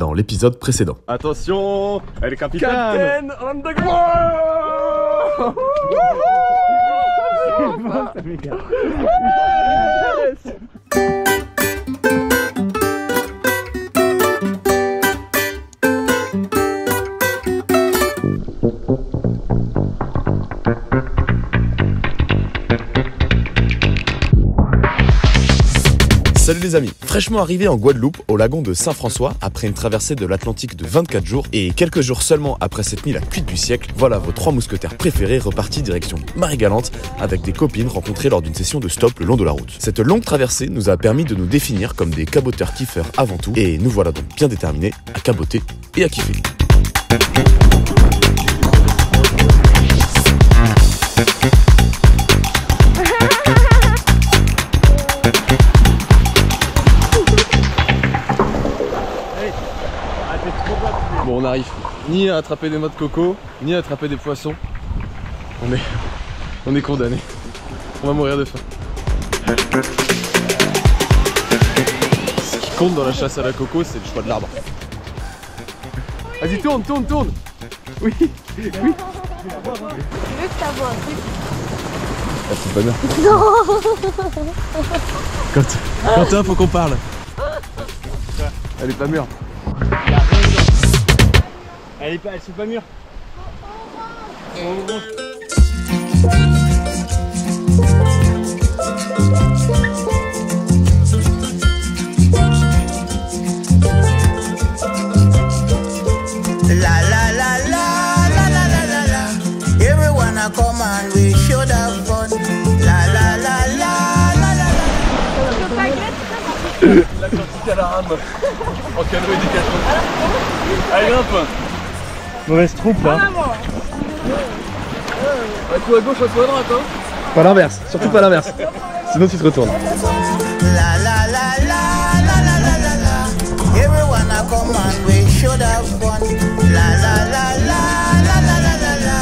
dans l'épisode précédent. Attention, elle est capitaine. Captain on the ground. Salut les amis, fraîchement arrivé en Guadeloupe, au lagon de Saint-François, après une traversée de l'Atlantique de 24 jours, et quelques jours seulement après cette nuit la cuite du siècle, voilà vos 3 mousquetaires préférés repartis direction Marie-Galante, avec des copines rencontrées lors d'une session de stop le long de la route. Cette longue traversée nous a permis de nous définir comme des caboteurs kiffeurs avant tout, et nous voilà donc bien déterminés à caboter et à kiffer. Bon, on arrive ni à attraper des noix de coco, ni à attraper des poissons. On est condamné. On va mourir de faim. Ce qui compte dans la chasse à la coco, c'est le choix de l'arbre. Vas-y, tourne. Oui. Tu veux que t'avoue un truc? Ah, c'est pas bien. Non. Quentin, faut qu'on parle. Elle est pas mûre. Elles sont pas mûres. La la la la la la la la la. Everyone a come and we should have fun. La la la la la la la. L'Atlantique à la rame. En canoë décathlon. Allez, grimpe. Mauvaise troupe là. Un coup à gauche, un coup à droite, hein. Pas l'inverse, surtout pas l'inverse. Sinon tu te retournes. La la la la la la la la la. Everyone a come and we should have fun. La la la la la la la la la.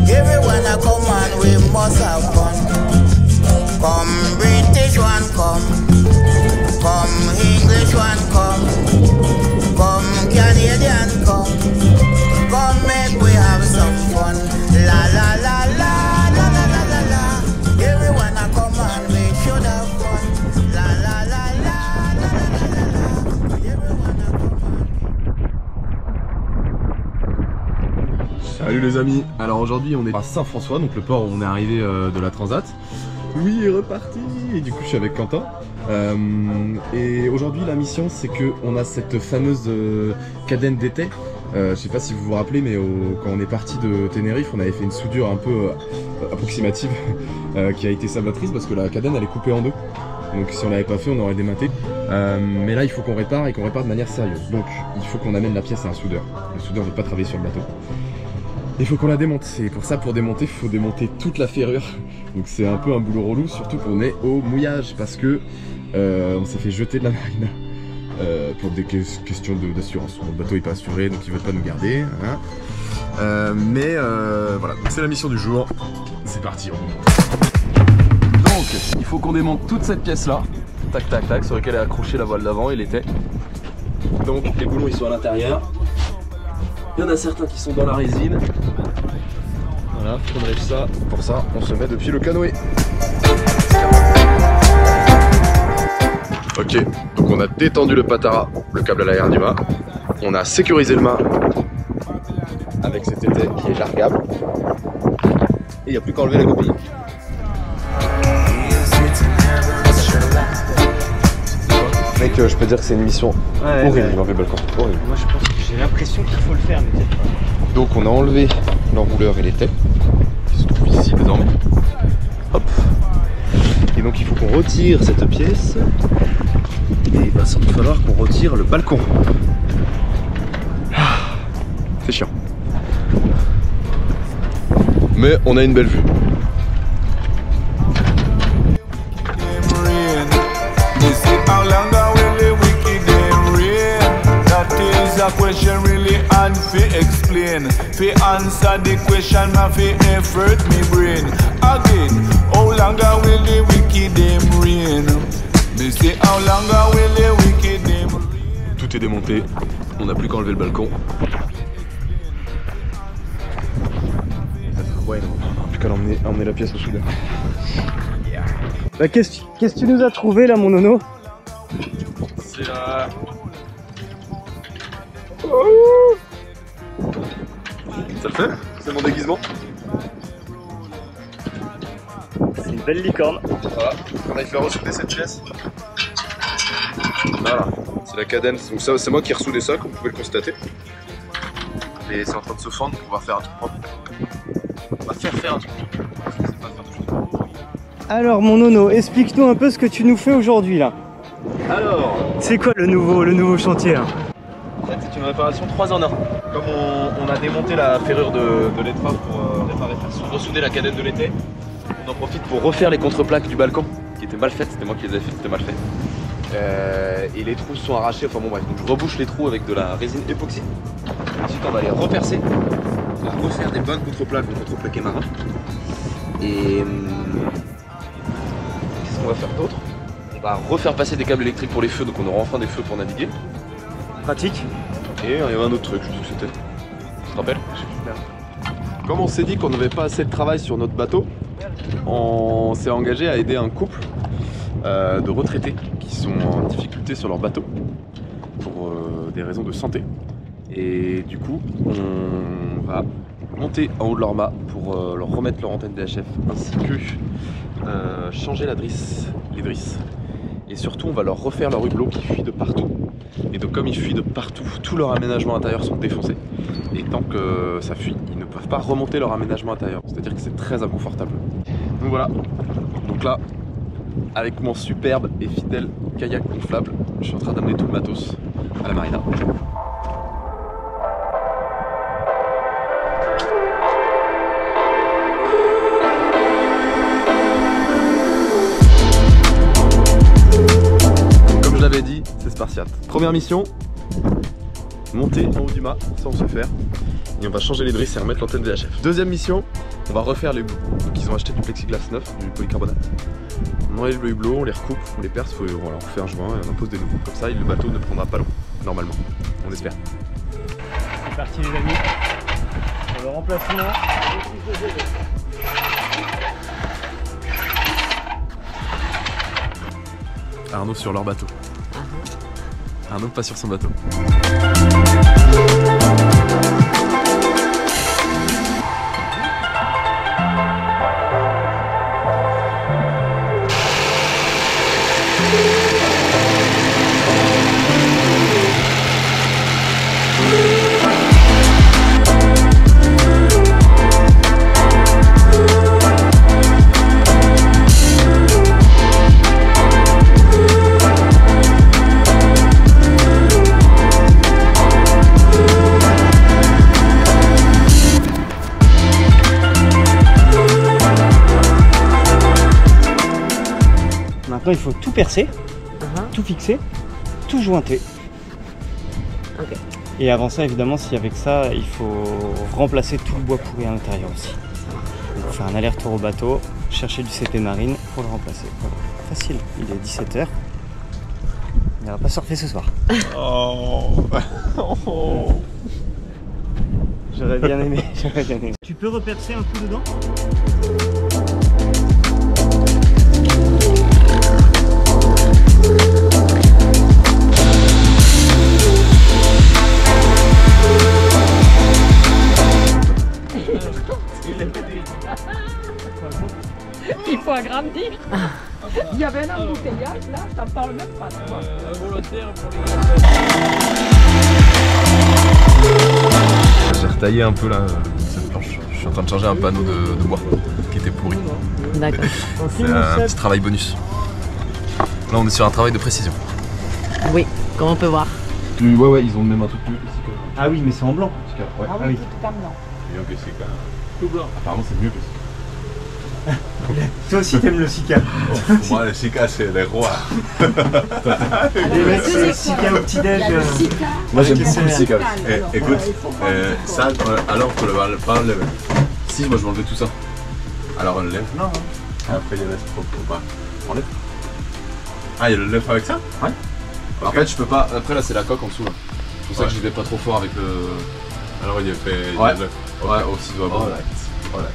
Everyone a come and we must have fun. Come British one come. Come English one come. Come Canadian come. Come make we have some fun. La la la la la la la la la. Everyone a come and we should have fun. La la la la la la la la la. Everyone a come. Salut les amis. Alors aujourd'hui on est à Saint-François, donc le port où on est arrivé de la Transat. Oui, est reparti. Et du coup je suis avec Quentin. Et aujourd'hui la mission c'est que on a cette fameuse cadenne d'été. Je sais pas si vous vous rappelez, mais quand on est parti de Tenerife, on avait fait une soudure un peu approximative qui a été salvatrice parce que la cadenne elle est coupée en deux. Donc si on l'avait pas fait, on aurait démonté. Mais là il faut qu'on répare et qu'on répare de manière sérieuse. Donc il faut qu'on amène la pièce à un soudeur. Le soudeur ne veut pas travailler sur le bateau. Il faut qu'on la démonte. Et pour ça, pour démonter, il faut démonter toute la ferrure. Donc c'est un peu un boulot relou, surtout qu'on est au mouillage parce que on s'est fait jeter de la marina. Pour des questions d'assurance. Le bateau n'est pas assuré, donc ils veulent pas nous garder. Hein. Voilà, c'est la mission du jour. C'est parti, on monte. Donc, il faut qu'on démonte toute cette pièce-là. Tac, tac, tac, sur laquelle est accrochée la voile d'avant et l'étais. Donc, les boulons, ils sont à l'intérieur. Il y en a certains qui sont dans la résine. Voilà, on enlève ça. Pour ça, on se met depuis le canoë. Ok, donc on a détendu le patara, le câble à l'arrière du mât. On a sécurisé le mât avec cet étai qui est largable. Et il n'y a plus qu'à enlever la copie. Mec, je peux dire que c'est une mission horrible d'enlever le balcon. Horrible. Moi je pense que j'ai l'impression qu'il faut le faire, mais peut-être pas. Donc on a enlevé l'enrouleur et l'étai qui se trouve ici désormais. Hop. Et donc il faut qu'on retire cette pièce. Et il va sans doute falloir qu'on retire le balcon. C'est chiant. Mais on a une belle vue. A question really and fi explain. Fi answer the question, ma fi effort me brain. Again, how long will the wicked them reign? Me say how long will the wicked them reign? Tout Tout est démonté. On n'a plus qu'à enlever le balcon. Ouais, non, on n'a plus qu'à emmener la pièce au soudeur. Bah, qu'est-ce que tu nous as trouvé là, mon nono? C'est là. Ça le fait? C'est mon déguisement? C'est une belle licorne. Voilà, on a fait ressouder cette chaise. Voilà, c'est la cadence. Donc ça, c'est moi qui ai ressoudé ça, comme vous pouvez le constater. Et c'est en train de se fendre pour pouvoir faire un truc propre. On va faire un truc propre. Parce que c'est pas faire toujours. Alors mon nono, explique-nous un peu ce que tu nous fais aujourd'hui là. Alors, C'est quoi le nouveau chantier là? en fait, c'est une réparation 3 en 1. Comme on a démonté la ferrure de l'étrave pour ressouder la cadette de l'été, on en profite pour refaire les contreplaques du balcon qui étaient mal faites. C'était moi qui les avais faites, c'était mal fait. Et les trous sont arrachés, enfin bon bref, donc je rebouche les trous avec de la résine époxy. Ensuite on va les repercer, on va refaire des bonnes contreplaques, donc contreplaqué marin. Et qu'est-ce qu'on va faire d'autre? On va refaire passer des câbles électriques pour les feux, donc on aura enfin des feux pour naviguer. Pratique. Et il y avait un autre truc, je sais ce que c'était. Tu te rappelles? Comme on s'est dit qu'on n'avait pas assez de travail sur notre bateau, on s'est engagé à aider un couple de retraités qui sont en difficulté sur leur bateau pour des raisons de santé. Et du coup, on va monter en haut de leur mât pour leur remettre leur antenne DHF ainsi que changer les drisses. Et surtout, on va leur refaire leur hublot qui fuit de partout. Et donc, comme il fuit de partout, tous leurs aménagements intérieurs sont défoncés. Et tant que ça fuit, ils ne peuvent pas remonter leur aménagement intérieur. C'est-à-dire que c'est très inconfortable. Donc voilà. Donc là, avec mon superbe et fidèle kayak gonflable, je suis en train d'amener tout le matos à la marina. Comme je l'avais dit, c'est Spartiate. Première mission, monter en haut du mât, ça on sait faire. Et on va changer les drisses et remettre l'antenne VHF. Deuxième mission, on va refaire les hublots. Donc ils ont acheté du plexiglas neuf, du polycarbonate. On enlève le hublot, on les recoupe, on les perce, voilà, on fait un joint et on en pose des nouveaux. Comme ça, le bateau ne prendra pas l'eau, normalement. On espère. C'est parti les amis. Pour le remplacement. Arnaud sur leur bateau. Arnaud pas sur son bateau. Maintenant il faut tout percer, tout fixer, tout jointer. Ok. Et avant ça évidemment, si avec ça il faut remplacer tout le bois pourri à l'intérieur aussi. Donc faire un aller-retour au bateau, chercher du CP marine pour le remplacer. Voilà. Facile, il est 17h. Il n'ira pas surfer ce soir. J'aurais bien aimé, j'aurais bien aimé. Tu peux repercer un coup dedans ? Il faut agrandir. Il y avait un embouteillage là, t'en parles même pas. Volontaire pour les J'ai retaillé un peu là, cette planche. Je suis en train de changer un panneau de bois qui était pourri. D'accord. C'est un petit travail bonus. Là on est sur un travail de précision. Oui, comme on peut voir. Ouais, ils ont même un truc plus ici que. Ah oui, mais c'est en blanc. Ouais. Ah oui, tout en blanc. Mieux que c'est tout blanc. Apparemment c'est mieux que c'est. Toi aussi t'aimes le Sika. Moi le Sika c'est les rois. Les mecs, c'est le Sika au petit-déj. Moi j'aime Avec beaucoup le les Sika. Écoute, ça alors qu'on le va pas enlever. Si, moi je vais enlever tout ça. Alors on le lève. Non. Et après il reste trop pas. On lève. Ah il y a le lève avec ça? Ouais. En fait, je peux pas. Après, là, c'est la coque en dessous. C'est pour ça que j'y vais pas trop fort avec le. Alors il a fait. Ouais, ouais, au ciseau à bout. Voilà.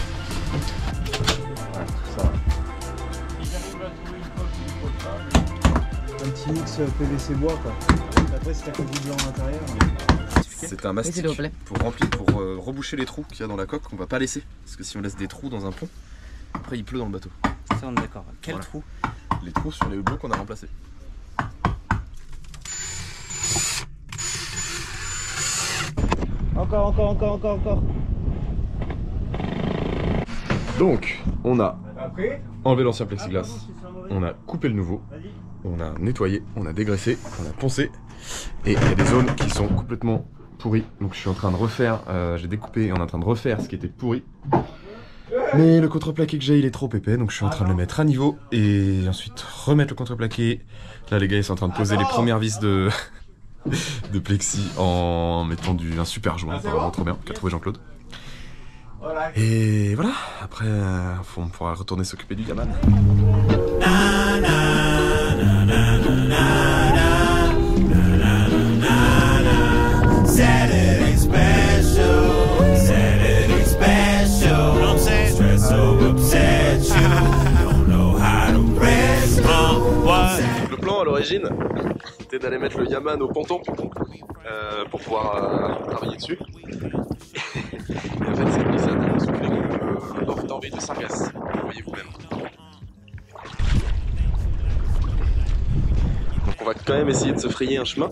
Un petit mix PVC bois quoi. Après si t'as que du blanc à l'intérieur. C'est un mastic pour remplir, pour reboucher les trous qu'il y a dans la coque qu'on va pas laisser. Parce que si on laisse des trous dans un pont, après il pleut dans le bateau. Ça on est d'accord. Quel Voilà. trou? Les trous sur les hublots qu'on a remplacés. Encore. Donc, on a enlevé l'ancien plexiglas, on a coupé le nouveau, on a nettoyé, on a dégraissé, on a poncé. Et il y a des zones qui sont complètement pourries. Donc je suis en train de refaire, j'ai découpé et on est en train de refaire ce qui était pourri. Mais le contreplaqué que j'ai, il est trop épais, donc je suis en train de le mettre à niveau et ensuite remettre le contreplaqué. Là les gars ils sont en train de poser les premières vis de plexi en mettant un super joint, vraiment trop bien, qu'a trouvé Jean-Claude. Et voilà, après on pourra retourner s'occuper du Yaman. Saturday special. Don't stress so upset you. Don't know how to rest. Le plan à l'origine, c'était d'aller mettre le Yaman au ponton pour pouvoir travailler dessus. Et en fait, cette glissade a soufflé le loft d'envie de Sargasse. Vous voyez vous-même. Donc on va quand même essayer de se frayer un chemin.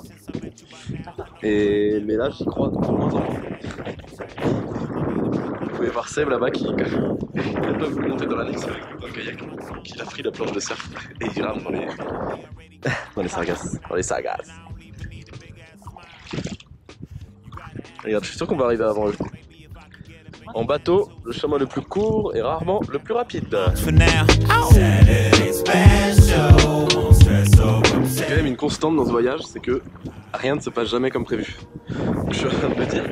Mais là, j'y crois de moins en moins. Vous pouvez voir Seb là-bas qui peut vous monter dans l'annexe avec le kayak, qui a pris la planche de surf et il rame dans les sargasses. Regarde, je suis sûr qu'on va arriver avant eux. En bateau, le chemin le plus court est rarement le plus rapide. C'est quand même une constante dans ce voyage, c'est que rien ne se passe jamais comme prévu. Donc, je suis en train de me dire,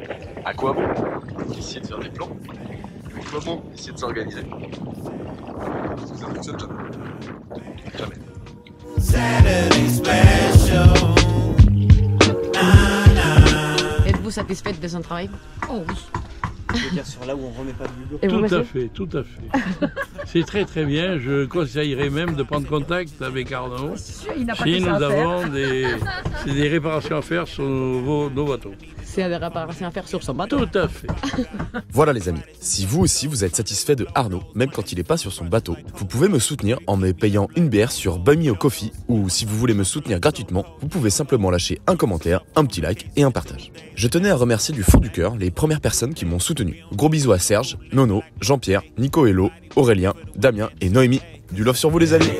à quoi bon essayer de faire des plans? À quoi bon essayer de s'organiser? Parce que ça fonctionne jamais. Êtes-vous satisfaite de son travail? Oh oui. Je veux dire sur là où on remet pas de bublots. Et vous, Tout à monsieur? fait, tout à fait. C'est très très bien. Je conseillerais même de prendre contact avec Arnaud. Il n'a pas Si que nous ça à faire. avons des réparations à faire sur nos bateaux. C'est des réparations à faire sur son bateau. Tout à fait. Voilà les amis, si vous aussi vous êtes satisfait de Arnaud, même quand il n'est pas sur son bateau, vous pouvez me soutenir en me payant une bière sur Buy Me a Coffee, ou si vous voulez me soutenir gratuitement, vous pouvez simplement lâcher un commentaire, un petit like et un partage. Je tenais à remercier du fond du cœur les premières personnes qui m'ont soutenu. Gros bisous à Serge, Nono, Jean-Pierre, Nico Hello, Aurélien, Damien et Noémie. Du love sur vous les amis.